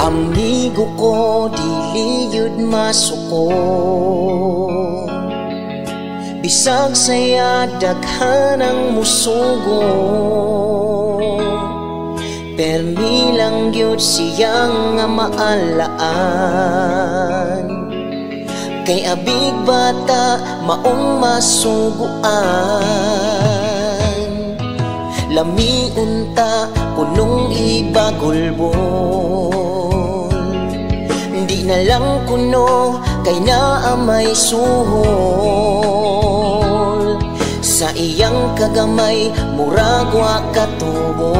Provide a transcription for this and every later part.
Amigo ko, dili yun masuko. Bisag saya daghan ang musugo, permi lang yun siyang nga maalaan. Kay abig bata maong masuguan, lami unta kunong ibagulbol. Di na lang kuno kay naamay suhol, sa iyang kagamay murag wa katubo.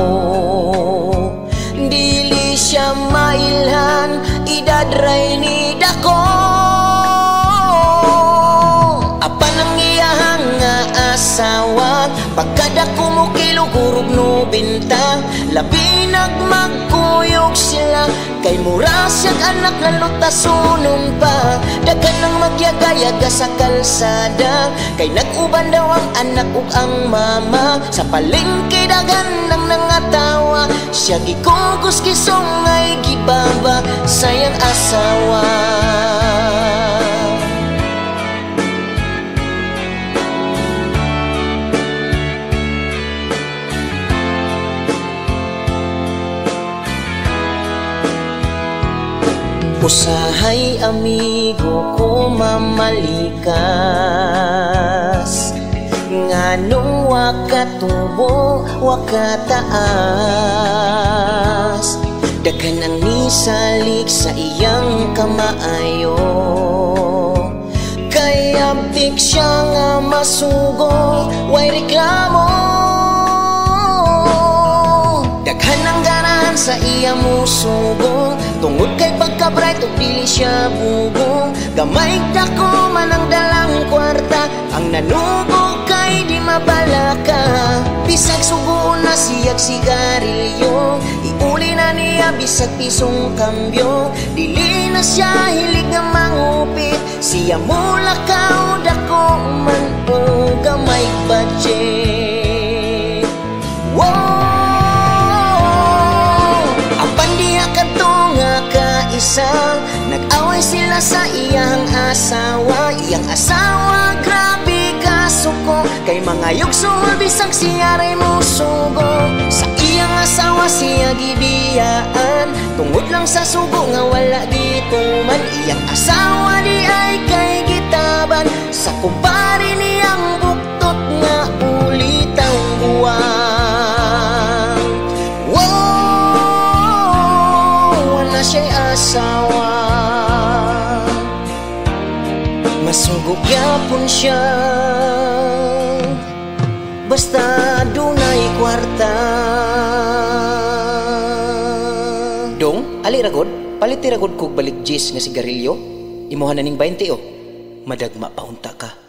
Dili siya mailhan, idadray ni dako. Apan ang iyahang nga asawa, pagkadako mo kilugurog no binta. Labi nagmagkuyog sila, kay mura siyang anak na lutasunong pa. Dagan nang magyaga-yaga sa kalsada, kay nag-uban daw ang anak ug ang mama. Sa palengke dagan nang nangatawa, siya gikugos kisong ay gibaba sayang asawa. Usahay amigo ko mamalikas, nganong wakatubo wakataas. Daghan ang nisalik sa iyang kamaayo, kay abdik siya nga masugo, way reklamo. Daghan ang ganahan sa iya musugo, tungod kay pagka-bright ug dili siya bugo. Gamay dako man ang dalang kwarta, ang nanugo kay di mabalaka. Bisag sugo na siyag sigarilyo, iuli na niya bisag pisong kambyo. Dili na siya hilig nga mangupit, siya mula kaud ako man o gamay budget. Wow! Isang nag-away sila sa iyang asawa. Iyang asawa grabe kasuko, kay mga yugsul bisag siya ray musugo. Sa iyang asawa siya gibiyaan, tungod lang sa sugo nga wala gituman. Iyang asawa di ay kay gitaban, sa kumpare niyang buktot nga ulitang buwan. Wala siya'y asawa, masugo gyapon siya, basta dunay kwarta. Dong, ali ragod, paliti ragod kog balik jis nga sigarilyo. Imuhan na ning 20 o, madagma paunta ka.